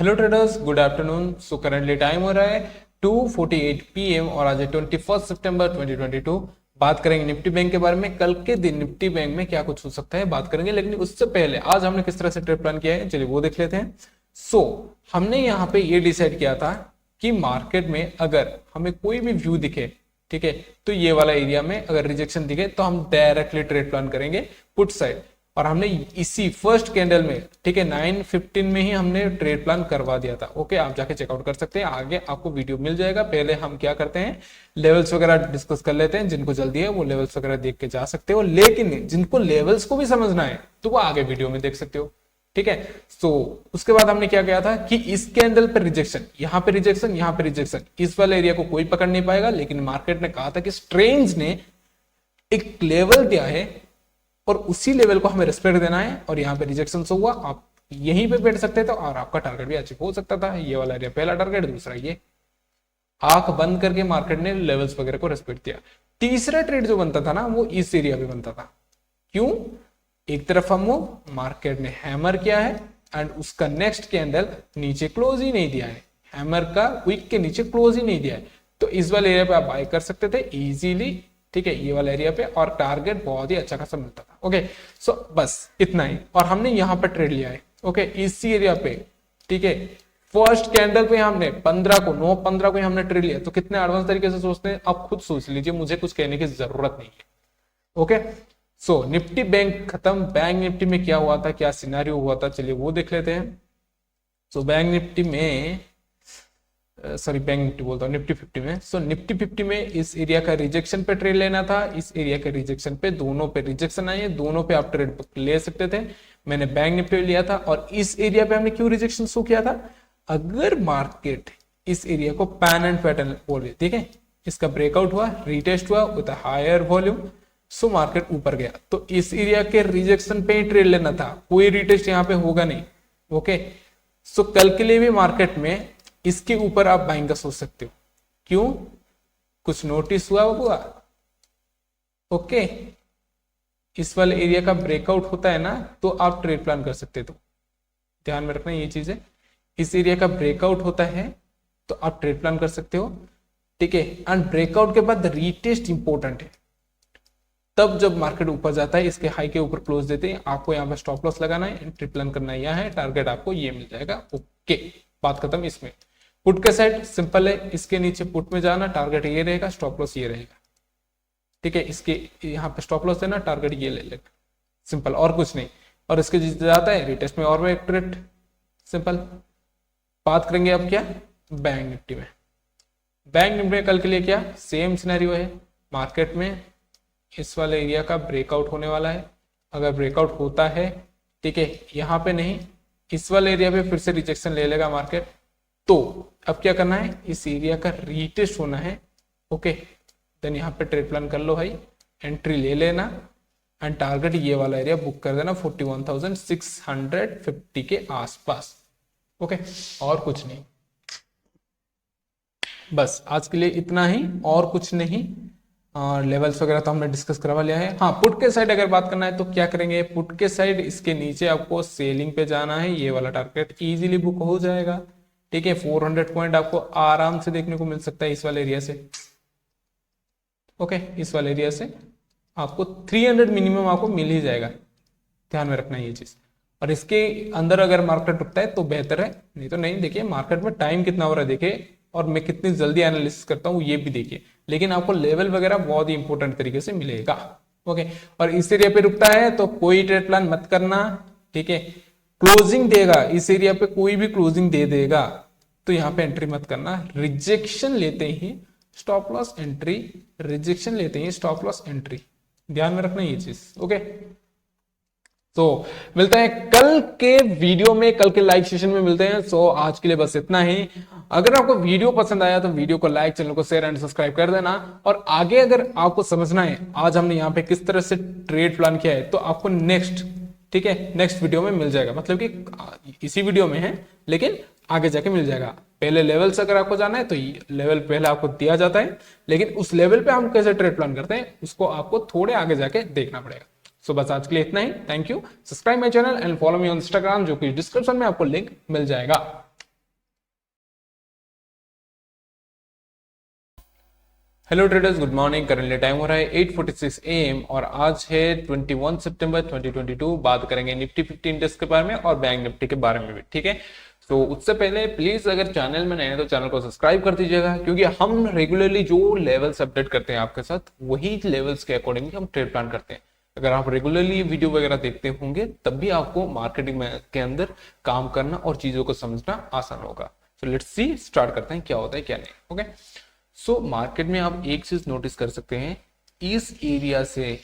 Hello traders, good afternoon. So currently time हो रहा है 2:48 PM और आज है 21 सितंबर 2022। बात करेंगे निफ्टी बैंक के बारे में। कल के दिन निफ्टी बैंक में क्या कुछ हो सकता है बात करेंगे, लेकिन उससे पहले आज हमने किस तरह से ट्रेड प्लान किया है चलिए वो देख लेते हैं। हमने यहाँ पे ये डिसाइड किया था कि मार्केट में अगर हमें कोई भी व्यू दिखे, ठीक है, तो ये वाला एरिया में अगर रिजेक्शन दिखे तो हम डायरेक्टली ट्रेड प्लान करेंगे पुट साइड। और हमने इसी फर्स्ट कैंडल में, ठीक है, 9:15 में ही हमने ट्रेड प्लान करवा दिया था। ओके, आप जाके चेकआउट कर सकते हैं, आगे आपको वीडियो मिल जाएगा। पहले हम क्या करते हैं, लेवल्स वगैरह डिस्कस कर लेते हैं। जिनको जल्दी है वो लेवल्स वगैरह देख के जा सकते हो, लेकिन जिनको लेवल्स को भी समझना है तो वो आगे वीडियो में देख सकते हो, ठीक है। उसके बाद हमने क्या किया था कि इस कैंडल पर रिजेक्शन, यहाँ पे रिजेक्शन, यहाँ पे रिजेक्शन, इस वाले एरिया को कोई पकड़ नहीं पाएगा। लेकिन मार्केट ने कहा था कि स्ट्रेंज ने एक लेवल दिया है और उसी लेवल को हमें रिस्पेक्ट देना है, और यहाँ पे रिजेक्शन से हुआ, आप यहीं पे बैठ सकते थे और आपका टारगेट भी अचीव हो सकता था। ये वाला एरिया पहला टारगेट, दूसरा ये। आंख बंद करके मार्केट ने लेवल्स वगैरह को रिस्पेक्ट दिया। तीसरा ट्रेड जो बनता था ना वो इस एरिया पे बनता था। क्यों? एक तरफ हम वो मार्केट ने हैमर किया है एंड उसका नेक्स्ट कैंडल नीचे क्लोज ही नहीं दिया है, हैमर का विक के नीचे क्लोज ही नहीं दिया है, तो इस वाले एरिया पे आप बाय कर सकते थे इजीली, ठीक है, ये वाला एरिया पे, और टारगेट बहुत ही अच्छा खासा मिलता था। ओके, बस इतना ही। और हमने यहां पर ट्रेड लिया है, ओके, इसी एरिया पे, ठीक है। फर्स्ट कैंडल पे हमने 9:15 को हमने ट्रेड लिया। तो कितने एडवांस तरीके से सोचते हैं आप खुद सोच लीजिए, मुझे कुछ कहने की जरूरत नहीं है। ओके, निफ्टी बैंक खत्म। बैंक निफ्टी में क्या हुआ था, क्या सिनेरियो हुआ था, चलिए वो देख लेते हैं। बैंक निफ्टी में, सॉरी बैंक निफ्टी बोलता हूँ, निफ्टी 50 में। निफ्टी 50 में इस एरिया का रिजेक्शन पे ट्रेड लेना था। इस एरिया के रिजेक्शन पे, दोनों पे रिजेक्शन आई है, दोनों पे आप ट्रेड ले सकते थे। मैंने बैंक निफ्टी लिया था। और इस एरिया पे हमने क्यों रिजेक्शन शो किया था, अगर मार्केट इस एरिया को पैन एंड पैटर्न बोले, ठीक है, इसका ब्रेकआउट हुआ, रिटेस्ट हुआ विद हायर वॉल्यूम, मार्केट ऊपर गया, तो इस एरिया के रिजेक्शन पे ही ट्रेड लेना था, कोई रिटेस्ट यहाँ पे होगा नहीं। ओके, कल के लिए भी मार्केट में इसके ऊपर आप बाइंग का सोच सकते हो। क्यों? कुछ नोटिस हुआ? ओके, इस वाले एरिया का ब्रेकआउट होता है ना तो आप ट्रेड प्लान कर सकते, तो ध्यान में रखना ये चीज है। इस एरिया का ब्रेकआउट होता है तो आप ट्रेड प्लान कर सकते हो, ठीक है। एंड ब्रेकआउट के बाद रिटेस्ट इंपॉर्टेंट है। तब जब मार्केट ऊपर जाता है, इसके हाई के ऊपर क्लोज देते हैं, आपको यहाँ पर स्टॉप लॉस लगाना है, ट्रेड प्लान करना यह है, टारगेट आपको ये मिल जाएगा। ओके, बात खत्म। इसमें पुट के साइड सिंपल है, इसके नीचे पुट में जाना, टारगेट ये रहेगा, स्टॉप लॉस ये रहेगा, ठीक है। इसके यहाँ पे स्टॉप लॉस देना, टारगेट ये ले लेगा, सिंपल, और कुछ नहीं। और इसके जाता है रिटेस्ट में और एक ट्रेड, सिंपल। बात करेंगे अब क्या, बैंक निफ्टी में। बैंक निफ्टी में कल के लिए क्या सेम सिनेरियो है, मार्केट में इस वाले एरिया का ब्रेकआउट होने वाला है। अगर ब्रेकआउट होता है, ठीक है, यहाँ पे नहीं, इस वाले एरिया पे फिर से रिजेक्शन ले लेगा मार्केट, तो अब क्या करना है, इस एरिया का रीटेस्ट होना है। ओके, देन यहाँ पे ट्रेड प्लान कर लो भाई, एंट्री ले लेना एंड टारगेट ये वाला एरिया बुक कर देना 41,650 के आसपास। ओके, और कुछ नहीं, बस आज के लिए इतना ही, और कुछ नहीं। लेवल्स वगैरह तो हमने डिस्कस करवा लिया है। हाँ, पुट के साइड अगर बात करना है तो क्या करेंगे, पुट के साइड इसके नीचे आपको सेलिंग पे जाना है, ये वाला टारगेट इजीली बुक हो जाएगा, ठीक है। 400 पॉइंट आपको आराम से देखने को मिल सकता है इस वाले एरिया से। ओके, इस वाले एरिया से आपको 300 मिनिमम आपको मिल ही जाएगा, ध्यान में रखना ये चीज। और इसके अंदर अगर मार्केट रुकता है तो बेहतर है, नहीं तो नहीं। देखिए मार्केट में टाइम कितना हो रहा है देखिए, और मैं कितनी जल्दी एनालिसिस करता हूँ ये भी देखिए, लेकिन आपको लेवल वगैरह बहुत ही इंपॉर्टेंट तरीके से मिलेगा। ओके, और इस एरिया पे रुकता है तो कोई ट्रेड प्लान मत करना, ठीक है। क्लोजिंग देगा इस एरिया पे, कोई भी क्लोजिंग दे देगा तो यहाँ पे एंट्री मत करना। रिजेक्शन लेते ही स्टॉप लॉस एंट्री, रिजेक्शन लेते ही स्टॉप लॉस एंट्री, ध्यान में रखना ये चीज। ओके, मिलते हैं कल के वीडियो में, कल के लाइव सेशन में मिलते हैं। आज के लिए बस इतना ही। अगर आपको वीडियो पसंद आया तो वीडियो को लाइक, चैनल को शेयर एंड सब्सक्राइब कर देना। और आगे अगर आपको समझना है आज हमने यहाँ पे किस तरह से ट्रेड प्लान किया है, तो आपको नेक्स्ट, ठीक है, नेक्स्ट वीडियो में मिल जाएगा। मतलब कि इसी वीडियो में है लेकिन आगे जाके मिल जाएगा। पहले लेवल से अगर आपको जाना है तो लेवल पहले आपको दिया जाता है, लेकिन उस लेवल पे हम कैसे ट्रेड प्लान करते हैं उसको आपको थोड़े आगे जाके देखना पड़ेगा। बस आज के लिए इतना ही। Thank you. Subscribe my channel and follow me on Instagram, जो कि डिस्क्रिप्शन में आपको लिंक मिल जाएगा। Hello traders, good morning. Currently time हो रहा है 8:46 AM और आज है 21 सितंबर 2022। बात करेंगे निफ्टी 50 इंडेक्स के बारे में और बैंक निफ्टी के बारे में भी, ठीक है। तो उससे पहले प्लीज अगर चैनल में नए हैं तो चैनल को सब्सक्राइब कर दीजिएगा, क्योंकि हम रेगुलरली जो लेवल्स अपडेट करते हैं आपके साथ वही लेवल्स के अकॉर्डिंग हम ट्रेड प्लान करते हैं। अगर आप रेगुलरली वीडियो वगैरह देखते होंगे तब भी आपको मार्केटिंग के अंदर काम करना और चीजों को समझना आसान होगा। तो लेट्स सी, स्टार्ट करते हैं क्या होता है क्या नहीं। ओके, सो मार्केट में आप एक चीज नोटिस कर सकते हैं, इस एरिया से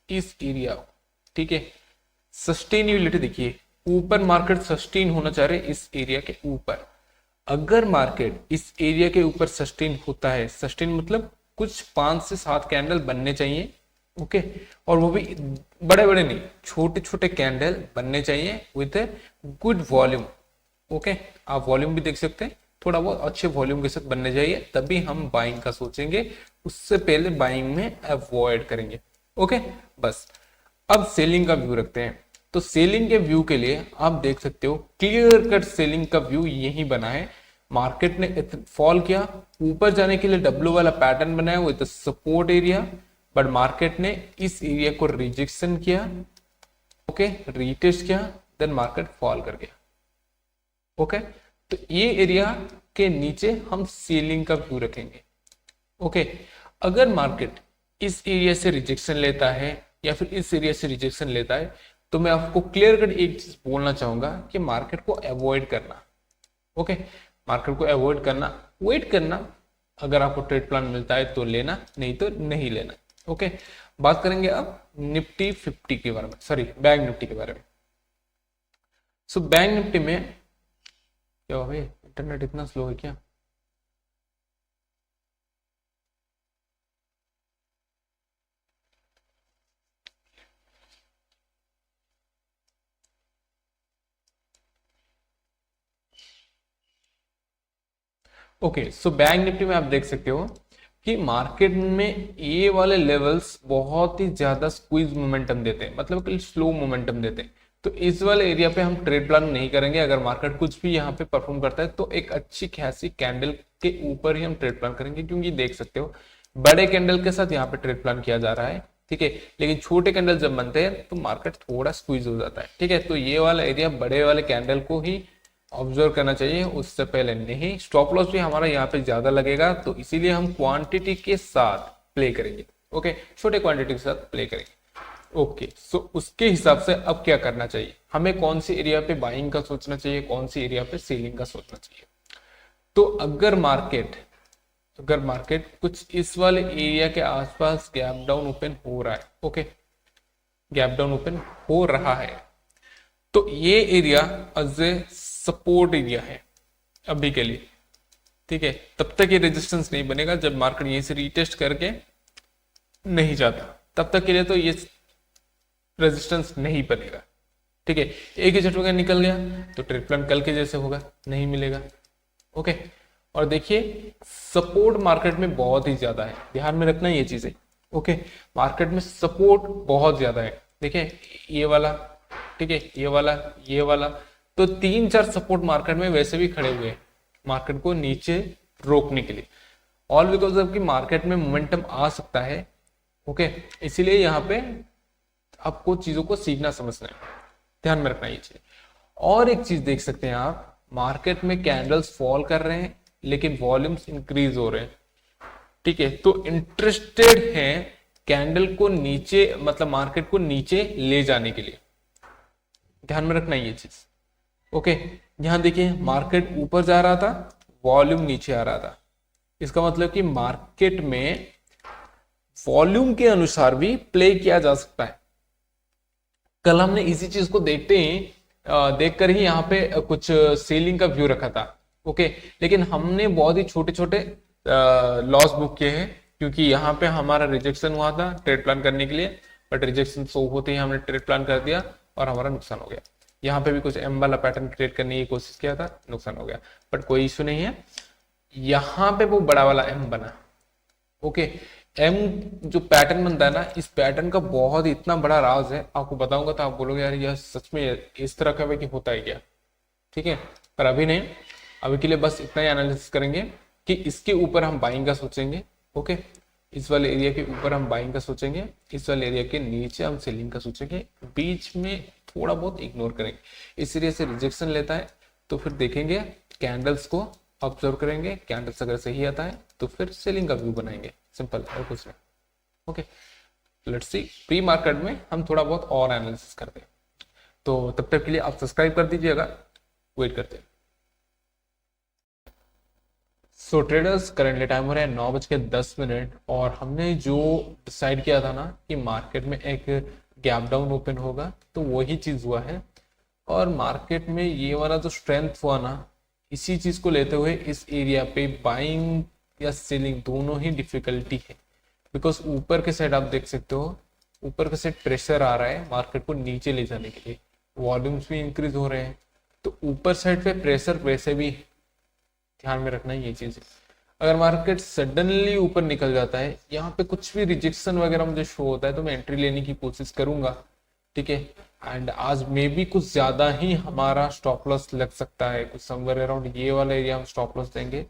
इस एरिया, ठीक है, सस्टेनेबिलिटी देखिए, ऊपर मार्केट सस्टेन होना चाह रहे इस एरिया के ऊपर। अगर मार्केट इस एरिया के ऊपर सस्टेन होता है, सस्टेन मतलब कुछ 5 से 7 कैंडल बनने चाहिए, ओके, और वो भी बड़े बड़े नहीं, छोटे छोटे कैंडल बनने चाहिए विथ गुड वॉल्यूम। ओके, आप वॉल्यूम भी देख सकते हैं, थोड़ा बहुत अच्छे वॉल्यूम के साथ बनने चाहिए, तभी हम बाइंग का सोचेंगे, उससे पहले बाइंग में अवॉइड करेंगे। ओके, बस अब सेलिंग का व्यू रखते हैं। तो सेलिंग के व्यू के लिए आप देख सकते हो, क्लियर कट सेलिंग का व्यू यही बना है। मार्केट ने फॉल किया, ऊपर जाने के लिए डब्ल्यू वाला पैटर्न बनाया with support area, but market ने इस एरिया को रिजेक्शन किया, ओके, रीटेस्ट किया, देन मार्केट फॉल कर गया। ओके, तो ये एरिया के नीचे हम सेलिंग का व्यू रखेंगे। ओके, अगर मार्केट इस एरिया से रिजेक्शन लेता है या फिर इस एरिया से रिजेक्शन लेता है, तो मैं आपको क्लियर कट एक चीज बोलना चाहूंगा कि मार्केट को अवॉइड करना। ओके, मार्केट को अवॉइड करना, वेट करना। अगर आपको ट्रेड प्लान मिलता है तो लेना, नहीं तो नहीं लेना। ओके, बात करेंगे अब निफ्टी 50 के बारे में, सॉरी बैंक निफ्टी के बारे में। सो बैंक निफ्टी में क्या हुआ भाई, इंटरनेट इतना स्लो है क्या? ओके, सो बैंक निफ्टी में आप देख सकते हो कि मार्केट में ये वाले लेवल्स बहुत ही ज्यादा स्क्वीज मोमेंटम देते हैं, मतलब कि स्लो मोमेंटम देते हैं। तो इस वाले एरिया पे हम ट्रेड प्लान नहीं करेंगे। अगर मार्केट कुछ भी यहाँ पे परफॉर्म करता है तो एक अच्छी खासी कैंडल के ऊपर ही हम ट्रेड प्लान करेंगे, क्योंकि देख सकते हो बड़े कैंडल के साथ यहाँ पे ट्रेड प्लान किया जा रहा है, ठीक है। लेकिन छोटे कैंडल जब बनते हैं तो मार्केट थोड़ा स्क्वीज हो जाता है, ठीक है। तो ये वाला एरिया बड़े वाले कैंडल को ही ऑब्जर्व करना चाहिए, उससे पहले नहीं। स्टॉप लॉस भी हमारा यहाँ पे ज्यादा लगेगा, तो इसीलिए हम क्वांटिटी के साथ प्ले करेंगे। ओके, छोटे क्वांटिटी के साथ प्ले करेंगे। ओके, सो उसके हिसाब से अब क्या करना चाहिए, हमें कौन सी एरिया पे बाइंग का सोचना चाहिए, कौन सी एरिया पे सेलिंग का सोचना चाहिए। तो अगर मार्केट कुछ इस वाले एरिया के आसपास गैप डाउन ओपन हो रहा है, ओके, गैप डाउन ओपन हो रहा है, तो ये area as a support area है अभी के लिए, ठीक है। तब तक ये रेजिस्टेंस नहीं बनेगा जब मार्केट यहीं से रीटेस्ट करके नहीं जाता, तब तक के लिए तो ये रेजिस्टेंस नहीं बनेगा, ठीक है। एक ही झटका निकल गया तो ट्रेड प्लान कल के जैसे होगा, नहीं मिलेगा। ओके, और देखिए सपोर्ट मार्केट में बहुत ही ज्यादा है, ध्यान में रखना ये चीजें। ओके, मार्केट में सपोर्ट बहुत ज्यादा है, देखिए ये वाला, ठीक है, ये वाला, ये वाला, तो 3-4 सपोर्ट मार्केट में वैसे भी खड़े हुए हैं मार्केट को नीचे रोकने के लिए, ऑल बिकॉज ऑफ कि मार्केट में मोमेंटम आ सकता है। ओके, इसीलिए यहाँ पे आपको चीजों को सीखना समझना है, ध्यान में रखना ये चीज। और एक चीज देख सकते हैं आप, मार्केट में कैंडल्स फॉल कर रहे हैं लेकिन वॉल्यूम्स इंक्रीज हो रहे हैं, ठीक है। तो इंटरेस्टेड हैं कैंडल को नीचे, मतलब मार्केट को नीचे ले जाने के लिए, ध्यान में रखना ये चीज। ओके, यहां देखिए मार्केट ऊपर जा रहा था, वॉल्यूम नीचे आ रहा था, इसका मतलब कि मार्केट में वॉल्यूम के अनुसार भी प्ले किया जा सकता है। कल हमने इसी चीज को देखकर ही यहाँ पे कुछ सेलिंग का व्यू रखा था, ओके, लेकिन हमने बहुत ही छोटे छोटे लॉस बुक किए हैं, क्योंकि यहाँ पे हमारा रिजेक्शन हुआ था ट्रेड प्लान करने के लिए, बट रिजेक्शन शो होते ही हमने ट्रेड प्लान कर दिया और हमारा नुकसान हो गया। यहाँ पे भी कुछ एम वाला पैटर्न क्रिएट करने की कोशिश किया था, नुकसान हो गया, बट कोई इश्यू नहीं है। यहाँ पे वो बड़ा वाला एम बना, ओके। एम जो पैटर्न बनता है ना, इस पैटर्न का बहुत इतना बड़ा राज है, आपको बताऊंगा तो आप बोलोगे यार यह सच में इस तरह का कि होता है क्या, ठीक है। पर अभी नहीं, अभी के लिए बस इतना ही एनालिसिस करेंगे कि इसके ऊपर हम बाइंग का सोचेंगे, ओके। इस वाले एरिया के ऊपर हम बाइंग का सोचेंगे, इस वाले एरिया के नीचे हम सेलिंग का सोचेंगे, बीच में थोड़ा बहुत इग्नोर करेंगे। इस एरिया से रिजेक्शन लेता है तो फिर देखेंगे कैंडल्स को ऑब्जर्व करेंगे, कैंडल्स अगर सही आता है तो फिर सेलिंग का व्यू बनाएंगे, सिंपल और कुछ नहीं। Okay, let's see pre market में हम थोड़ा बहुत और एनालिसिस करते हैं। तो तब तक के लिए आप सब्सक्राइब कर दीजिएगा, वेट करते हैं। सो ट्रेडर्स करेंटली टाइम हो रहा है 9:10 और हमने जो डिसाइड किया था ना कि मार्केट में एक गैप डाउन ओपन होगा, तो वही चीज हुआ है। और मार्केट में ये वाला जो स्ट्रेंथ हुआ ना, इसी चीज को लेते हुए इस एरिया पे बाइंग या सेलिंग दोनों ही डिफिकल्टी है। बिकॉज ऊपर के साइड आप देख सकते हो, ऊपर के साइड प्रेशर आ रहा है मार्केट को नीचे ले जाने के लिए, वॉल्यूम्स भी इंक्रीज हो रहे हैं, तो ऊपर साइड पे प्रेशर वैसे भी ध्यान में रखना है ये चीज। अगर मार्केट सडनली ऊपर निकल जाता है, यहाँ पे कुछ भी रिजेक्शन वगैरह मुझे शो होता है, तो मैं एंट्री लेने की कोशिश करूंगा, ठीक है। एंड आज मे भी कुछ ज्यादा ही हमारा स्टॉप लॉस लग सकता है, कुछ समवेयर अराउंड ये वाला एरिया हम स्टॉप लॉस देंगे,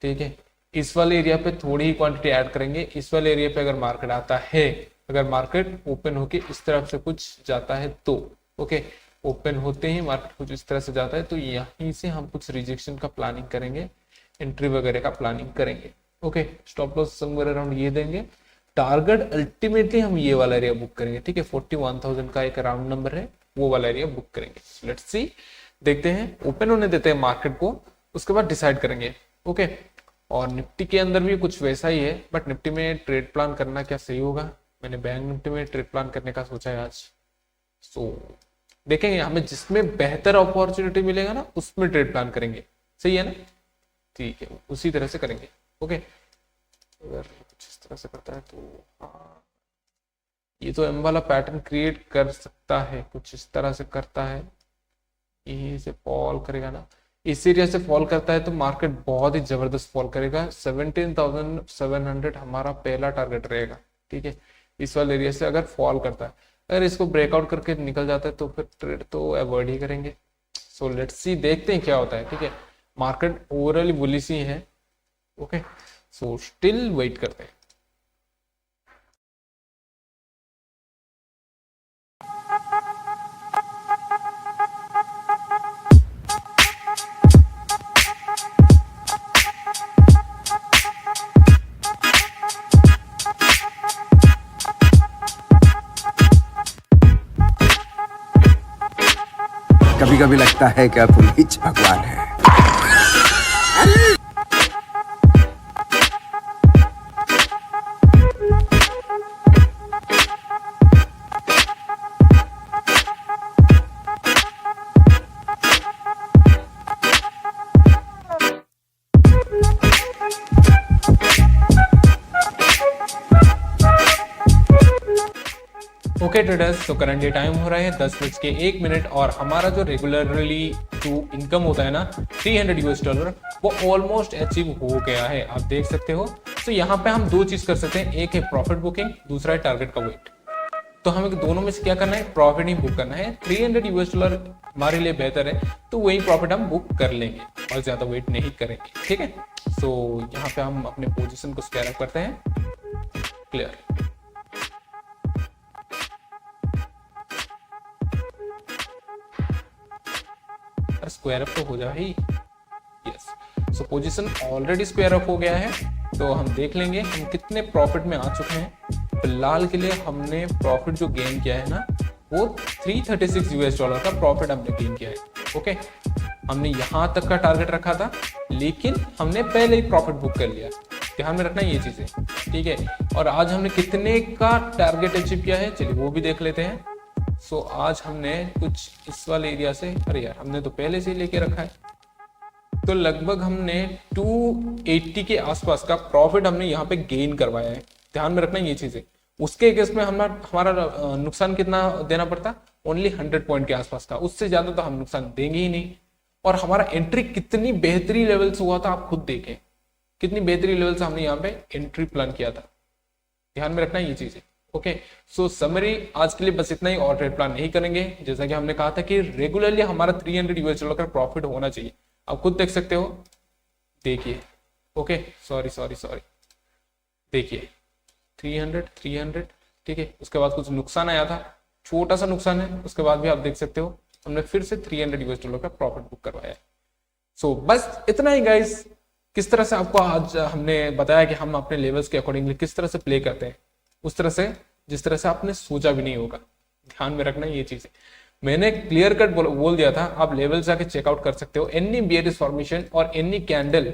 ठीक है। इस वाले एरिया पे थोड़ी ही क्वांटिटी ऐड करेंगे। इस वाले एरिया पे अगर मार्केट आता है, अगर मार्केट ओपन होके इस तरफ से कुछ जाता है तो ओके, ओपन होते ही मार्केट कुछ इस तरह से जाता है तो यहीं से हम कुछ रिजेक्शन का प्लानिंग करेंगे, एंट्री वगैरह का प्लानिंग करेंगे। Okay, stop loss somewhere around ये देंगे, टारगेट अल्टीमेटली हम ये वाला एरिया बुक करेंगे, ठीक है। 41,000 का एक राउंड नंबर है, वो वाला एरिया बुक करेंगे। लेट्स सी, देखते हैं, ओपन होने देते हैं मार्केट को, उसके बाद डिसाइड करेंगे। ओके, और निफ्टी के अंदर भी कुछ वैसा ही है, बट निफ्टी में ट्रेड प्लान करना क्या सही होगा? मैंने बैंक निफ्टी में ट्रेड प्लान करने का सोचा है आज। सो देखेंगे, हमें जिसमें बेहतर अपॉर्चुनिटी मिलेगा ना उसमें ट्रेड प्लान करेंगे, सही है ना? ठीक है, उसी तरह से करेंगे। ओके, अगर कुछ इस तरह से करता है तो हाँ, ये तो एम वाला पैटर्न क्रिएट कर सकता है, कुछ इस तरह से करता है, यहीं से फॉल करेगा ना, इस एरिया से फॉल करता है तो मार्केट बहुत ही जबरदस्त फॉल करेगा। 17,700 हमारा पहला टारगेट रहेगा, ठीक है। इस वाले एरिया से अगर फॉल करता है, अगर इसको ब्रेकआउट करके निकल जाता है तो फिर ट्रेड तो अवॉइड ही करेंगे। सो लेट्स सी, देखते हैं क्या होता है, ठीक है। मार्केट ओवरऑल बुलिश ही है। ओके, सो स्टिल वेट करते हैं। कभी कभी लगता है कि तुम ही भगवान है। ओके ट्रेडर्स, तो करंटली टाइम हो रहा है 10:01 और हमारा जो रेगुलरली जो इनकम होता है ना $300, वो ऑलमोस्ट अचीव हो गया है, आप देख सकते हो। तो यहाँ पे हम दो चीज कर सकते हैं, एक है प्रॉफिट बुकिंग, दूसरा है टारगेट का वेट। तो हमें दोनों में से क्या करना है? प्रॉफिट ही बुक करना है। $300 हमारे लिए बेहतर है, तो वही प्रॉफिट हम बुक कर लेंगे और ज्यादा वेट नहीं करेंगे, ठीक है। सो यहाँ पे हम अपने पोजिशन को स्क्वायर अप करते हैं, क्लियर। स्क्वायर अप तो हो जाए ही, yes. So position already square up हो गया है, तो हम देख लेंगे हम कितने प्रॉफिट में आ चुके हैं। फिलहाल के लिए हमने प्रॉफिट जो गेन किया है ना, वो $336 का प्रॉफिट हमने गेन किया है। ओके, हमने यहां तक का टारगेट रखा था, लेकिन हमने पहले ही प्रॉफिट बुक कर लिया, ध्यान में रखना ये चीजें, ठीक है। और आज हमने कितने का टारगेट अचीव किया है, चलिए वो भी देख लेते हैं। सो आज हमने कुछ इस वाले एरिया से, अरे यार हमने तो पहले से ही लेके रखा है, तो लगभग हमने 280 के आसपास का प्रॉफिट हमने यहाँ पे गेन करवाया है, ध्यान में रखना ये चीजें। उसके केस में हमारा नुकसान कितना देना पड़ता? ओनली 100 पॉइंट के आसपास का, उससे ज्यादा तो हम नुकसान देंगे ही नहीं। और हमारा एंट्री कितनी बेहतरीन लेवल से हुआ था, आप खुद देखें कितनी बेहतरीन लेवल से हमने यहाँ पे एंट्री प्लान किया था, ध्यान में रखना ये चीजें। ओके, सो समरी आज के लिए बस इतना ही, और ट्रेड प्लान नहीं करेंगे। जैसा कि हमने कहा था कि रेगुलरली हमारा $300 का प्रॉफिट होना चाहिए, आप खुद देख सकते हो, देखिए। ओके, सॉरी, देखिए 300 300, ठीक है। उसके बाद कुछ नुकसान आया था, छोटा सा नुकसान है, उसके बाद भी आप देख सकते हो हमने फिर से $300 का प्रॉफिट बुक करवाया है। सो बस इतना ही गाइस। किस तरह से आपको आज हमने बताया कि हम अपने लेवल्स के अकॉर्डिंगली किस तरह से प्ले करते हैं, उस तरह से जिस तरह से आपने सोचा भी नहीं होगा। ध्यान में रखना ये चीज है, मैंने क्लियर कट बोल दिया था, आप लेवल जाके चेकआउट कर सकते हो। एनी बियरिश फॉर्मेशन और एनी कैंडल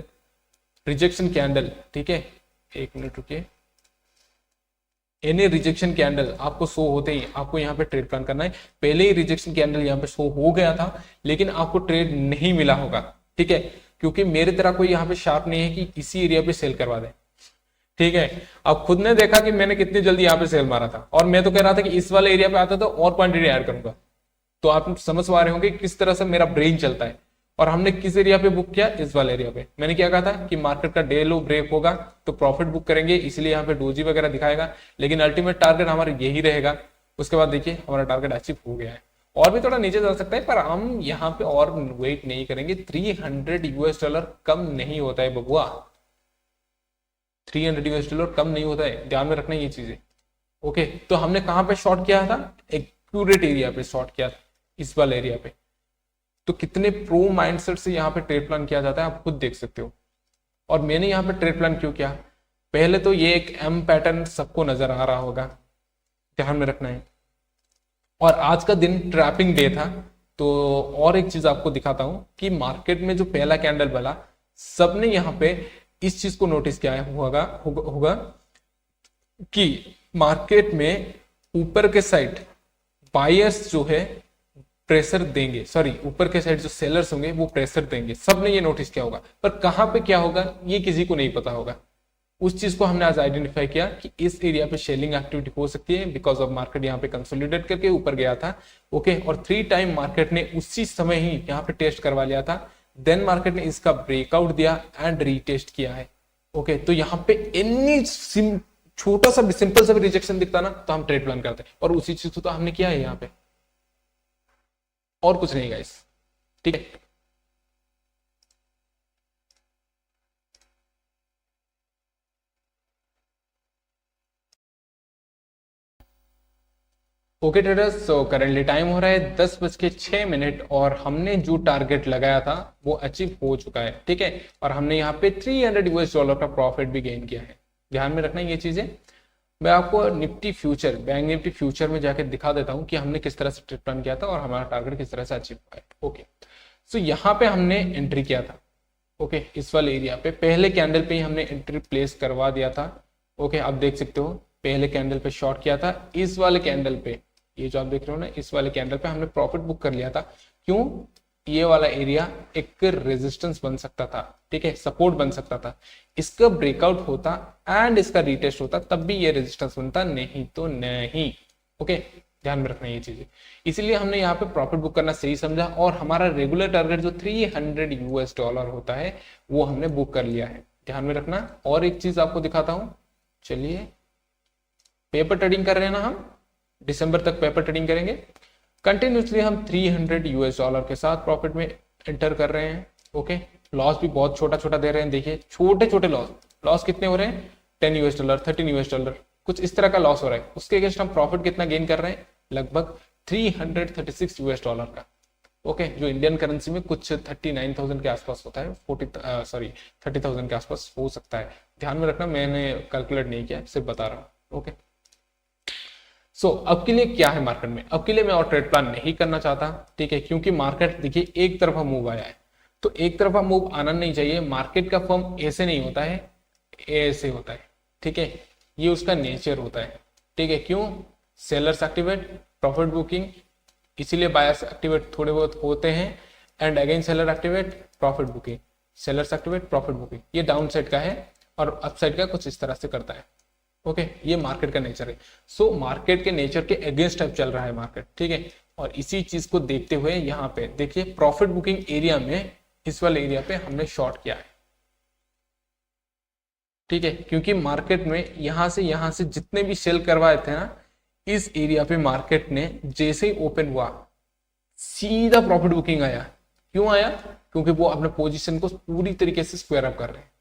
रिजेक्शन कैंडल, ठीक है, एक मिनट रुकिए, एनी रिजेक्शन कैंडल आपको शो होते ही आपको यहाँ पे ट्रेड प्लान करना है। पहले ही रिजेक्शन कैंडल यहाँ पे शो हो गया था लेकिन आपको ट्रेड नहीं मिला होगा, ठीक है, क्योंकि मेरी तरह कोई यहाँ पे शार्प नहीं है कि इसी एरिया पे सेल करवा दे, ठीक है। आप खुद ने देखा कि मैंने कितनी जल्दी यहाँ पे सेल मारा था और मैं तो कह रहा था कि इस वाले एरिया पे आता तो और क्वांटिटी ऐड करूंगा। तो आप समझ पा रहे होंगे किस तरह से मेरा ब्रेन चलता है। और हमने किस एरिया पे बुक किया, इस वाले एरिया पे। मैंने क्या कहा था कि मार्केट का डे लो ब्रेक होगा तो प्रॉफिट बुक करेंगे, इसलिए यहाँ पे डोजी वगैरह दिखाएगा, लेकिन अल्टीमेट टारगेट हमारा यही रहेगा। उसके बाद देखिए हमारा टारगेट अचीव हो गया है, और भी थोड़ा नीचे जा सकता है पर हम यहाँ पे और वेट नहीं करेंगे। $300 कम नहीं होता है बबुआ, $300 कम नहीं होता है, ध्यान में रखना ये चीजें। ओके, तो हमने कहां पे शॉर्ट किया था, एक्यूरेट एरिया पे शॉर्ट किया था, इस वाले एरिया पे। तो कितने प्रो माइंडसेट से यहाँ पे ट्रेड प्लान किया जाता है आप खुद देख सकते हो। और मैंने यहाँ पे ट्रेड प्लान क्यों किया, पहले तो ये एक एम पैटर्न सबको नजर आ रहा होगा, ध्यान में रखना है। और आज का दिन ट्रैपिंग डे था, तो और एक चीज आपको दिखाता हूं कि मार्केट में जो पहला कैंडल बना, सबने यहाँ पे इस चीज को नोटिस किया होगा कि मार्केट में ऊपर के साइड बायर्स जो है प्रेशर देंगे, सॉरी ऊपर के साइड जो सेलर्स होंगे वो प्रेशर देंगे, सबने ये नोटिस किया होगा। पर कहां पे क्या होगा ये किसी को नहीं पता होगा। उस चीज को हमने आज आइडेंटिफाई किया कि इस एरिया पे सेलिंग एक्टिविटी हो सकती है, बिकॉज ऑफ मार्केट यहाँ पे कंसोलिडेट करके ऊपर गया था। ओके, और 3 टाइम मार्केट ने उसी समय ही यहाँ पे टेस्ट करवा लिया था, देन मार्केट ने इसका ब्रेकआउट दिया एंड रीटेस्ट किया है। ओके, तो यहाँ पे एनी छोटा सा भी सिंपल सा भी रिजेक्शन दिखता ना तो हम ट्रेड प्लान करते हैं, और उसी चीज को तो हमने किया है यहाँ पे, और कुछ नहीं गाइस, ठीक है। Okay traders, so currently time हो रहा है 10:06 और हमने जो टारगेट लगाया था वो अचीव हो चुका है, ठीक है। और हमने यहाँ पे $300 का प्रॉफिट भी गेन किया है, ध्यान में रखना ये चीजें। मैं आपको Nifty future, bank Nifty future में जाकर दिखा देता हूँ कि हमने किस तरह से ट्रेड प्लान किया था और हमारा टारगेट किस तरह से अचीव हुआ है। ओके, सो यहाँ पे हमने एंट्री किया था, ओके, इस वाले एरिया पे पहले कैंडल पे ही हमने एंट्री प्लेस करवा दिया था। ओके, आप देख सकते हो पहले कैंडल पे शॉर्ट किया था, इस वाले कैंडल पे, ये जो आप देख रहे हो ना, इस वाले कैंडल पे हमने प्रॉफिट बुक कर लिया था। क्यों, ये वाला एरिया एक रेजिस्टेंस बन सकता था, ठीक है, सपोर्ट बन सकता था। इसका ब्रेकआउट होता एंड इसका रीटेस्ट होता तब भी ये रेजिस्टेंस बनता, नहीं तो नहीं। ओके, ध्यान में रखना ये चीजें, इसलिए हमने यहाँ पे प्रॉफिट बुक करना सही समझा और हमारा रेगुलर टारगेट जो $300 होता है वो हमने बुक कर लिया है, ध्यान में रखना। और एक चीज आपको दिखाता हूं, चलिए, पेपर ट्रेडिंग कर रहे हैं ना हम, दिसंबर तक पेपर ट्रेडिंग करेंगे कंटिन्यूसली। हम $300 के साथ प्रॉफिट में एंटर कर रहे हैं। ओके, लॉस भी बहुत छोटा छोटा दे रहे हैं, देखिए छोटे छोटे लॉस कितने हो रहे हैं, $10, $13, कुछ इस तरह का लॉस हो रहा है। उसके अगेंस्ट हम प्रॉफिट कितना गेन कर रहे हैं, लगभग $336 का। ओके, जो इंडियन करेंसी में कुछ 39,000 के आसपास होता है, 30,000 के आसपास हो सकता है, ध्यान में रखना, मैंने कैलकुलेट नहीं किया, सिर्फ बता रहा हूँ। ओके, सो अब के लिए क्या है मार्केट में, अब के लिए मैं और ट्रेड प्लान नहीं करना चाहता, ठीक है, क्योंकि मार्केट देखिए एक तरफा मूव आया है, तो एक तरफा मूव आना नहीं चाहिए। मार्केट का फॉर्म ऐसे नहीं होता है, ऐसे होता है, ठीक है, ये उसका नेचर होता है, ठीक है। क्यों, सेलर्स एक्टिवेट, प्रॉफिट बुकिंग, इसीलिए बायर्स एक्टिवेट थोड़े बहुत होते हैं, and again seller activate, profit booking, sellers activate, profit booking. ये डाउन साइड का है और अप साइड का कुछ इस तरह से करता है। ओके, ये मार्केट का नेचर है। सो मार्केट के नेचर के अगेंस्ट अब चल रहा है मार्केट, ठीक है। और इसी चीज को देखते हुए यहाँ पे देखिए प्रॉफिट बुकिंग एरिया में, इस वाले एरिया पे हमने शॉर्ट किया है, ठीक है, क्योंकि मार्केट में यहां से जितने भी सेल करवाए थे ना, इस एरिया पे मार्केट ने जैसे ही ओपन हुआ सीधा प्रॉफिट बुकिंग आया। क्यों आया, क्योंकि वो अपने पोजीशन को पूरी तरीके से स्क्वायर अप कर रहे हैं,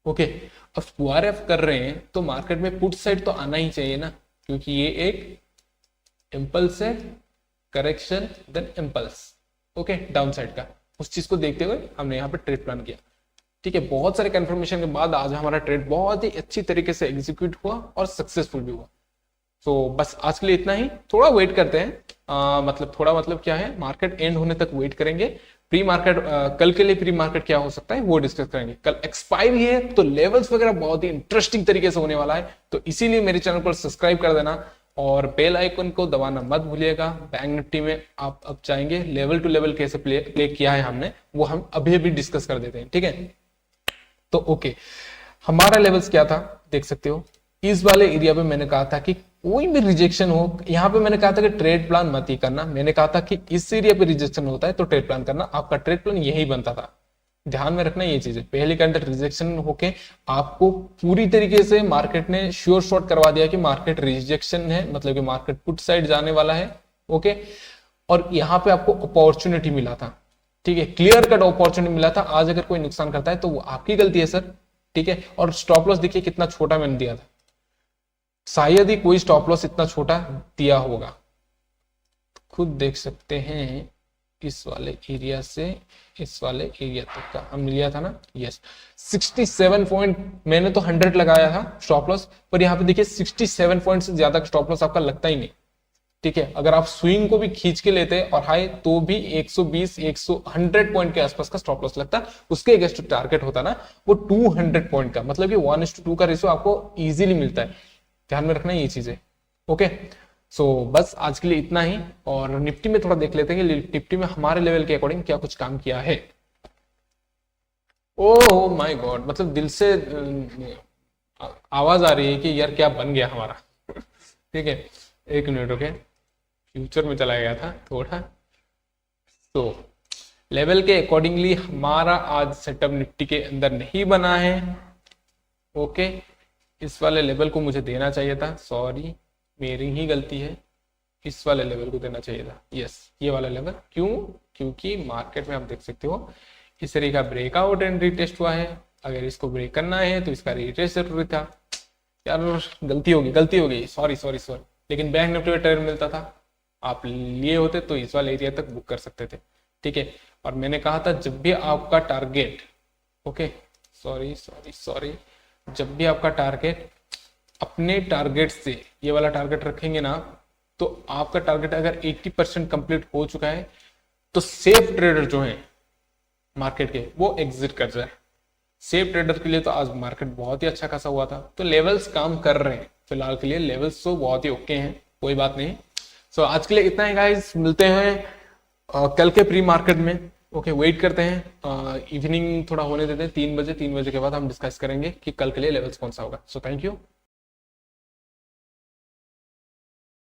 ओके, अब QRF कर रहे हैं तो मार्केट में पुट साइड तो आना ही चाहिए ना, क्योंकि ये एक इम्पल्स है, correction then impulse, okay, down side का। उस चीज को देखते हुए हमने यहाँ पे ट्रेड प्लान किया। ठीक है, बहुत सारे कंफर्मेशन के बाद आज हमारा ट्रेड बहुत ही अच्छी तरीके से एग्जीक्यूट हुआ और सक्सेसफुल भी हुआ। तो बस आज के लिए इतना ही, थोड़ा वेट करते हैं, मतलब क्या है, मार्केट एंड होने तक वेट करेंगे। प्री मार्केट कल के लिए प्री मार्केट क्या हो सकता है वो डिस्कस करेंगे। कल एक्सपायरी है तो लेवल्स वगैरह बहुत ही इंटरेस्टिंग तरीके से होने वाला है, तो इसीलिए मेरे चैनल को सब्सक्राइब कर देना और बेल आइकन को दबाना मत भूलिएगा। बैंक निफ्टी में आप अब चाहेंगे लेवल टू लेवल कैसे प्ले किया है हमने, वो हम अभी अभी डिस्कस कर देते हैं। ठीक है, तो ओके, हमारा लेवल्स क्या था देख सकते हो। इस वाले एरिया पे मैंने कहा था कि कोई भी रिजेक्शन हो, यहाँ पे मैंने कहा था कि ट्रेड प्लान मत ही करना, मैंने कहा था कि इस एरिया पे रिजेक्शन होता है तो ट्रेड प्लान करना, आपका ट्रेड प्लान यही बनता था। ध्यान में रखना ये चीजें, पहले के अंदर रिजेक्शन होके आपको पूरी तरीके से मार्केट ने श्योर शॉट करवा दिया कि मार्केट रिजेक्शन है, मतलब कि मार्केट पुट साइड जाने वाला है। ओके, और यहाँ पे आपको अपॉर्चुनिटी मिला था। ठीक है, क्लियर कट अपॉर्चुनिटी मिला था। आज अगर कोई नुकसान करता है तो वो आपकी गलती है सर। ठीक है, और स्टॉप लॉस देखिए कितना छोटा मैंने दिया था, शायद ही कोई स्टॉप लॉस इतना छोटा दिया होगा, खुद देख सकते हैं। इस वाले एरिया से इस वाले एरिया तक का हमने लिया था ना, यस 67 पॉइंट, मैंने तो 100 लगाया था स्टॉप लॉस, पर यहाँ पे देखिए 67 पॉइंट से ज्यादा स्टॉप लॉस आपका लगता ही नहीं। ठीक है, अगर आप स्विंग को भी खींच के लेते और हाई तो भी 120 100 पॉइंट के आसपास का स्टॉप लॉस लगता, उसके अगेंस्ट टारगेट होता ना वो 200 पॉइंट का, मतलब कि 1:2 का रेशियो आपको इजीली मिलता है। ध्यान में रखना ये चीजें। ओके, सो बस आज के लिए इतना ही, और निफ्टी में थोड़ा देख लेते हैं कि निफ्टी में हमारे लेवल के अकॉर्डिंग क्या कुछ काम किया है। ओह माय गॉड, मतलब दिल से आवाज आ रही है कि यार क्या बन गया हमारा। ठीक है, एक मिनट, ओके, फ्यूचर में चला गया था थोड़ा। तो लेवल के अकॉर्डिंगली हमारा आज सेटअप निफ्टी के अंदर नहीं बना है। ओके, इस वाले लेवल को मुझे देना चाहिए था, सॉरी मेरी ही गलती है, इस वाले लेवल को देना चाहिए था। यस, ये वाला लेवल, क्यों, क्योंकि मार्केट में आप देख सकते हो इस तरह का ब्रेकआउट एंड रीटेस्ट हुआ है, अगर इसको ब्रेक करना है तो इसका रीटेस्ट जरूरी था। यार गलती होगी, सॉरी, लेकिन बैंक निफ्टी में ट्रेड मिलता था, आप लिए होते तो इस वाले एरिया तक बुक कर सकते थे। ठीक है, और मैंने कहा था जब भी आपका टारगेट, ओके, सॉरी, जब भी आपका टारगेट अपने टारगेट से ये वाला टारगेट रखेंगे ना, तो आपका टारगेट अगर 80% कंप्लीट हो चुका है तो सेफ ट्रेडर जो है मार्केट के वो एग्जिट कर जाए। सेफ ट्रेडर के लिए तो आज मार्केट बहुत ही अच्छा खासा हुआ था, तो लेवल्स काम कर रहे हैं फिलहाल के लिए, लेवल्स तो बहुत ही ओके हैं, कोई बात नहीं। सो आज के लिए इतना ही गाइस, मिलते हैं कल के प्री मार्केट में। ओके, वेट करते हैं, इवनिंग थोड़ा होने देते हैं, 3 बजे के बाद हम डिस्कस करेंगे कि कल के लिए लेवल्स कौन सा होगा। So thank you.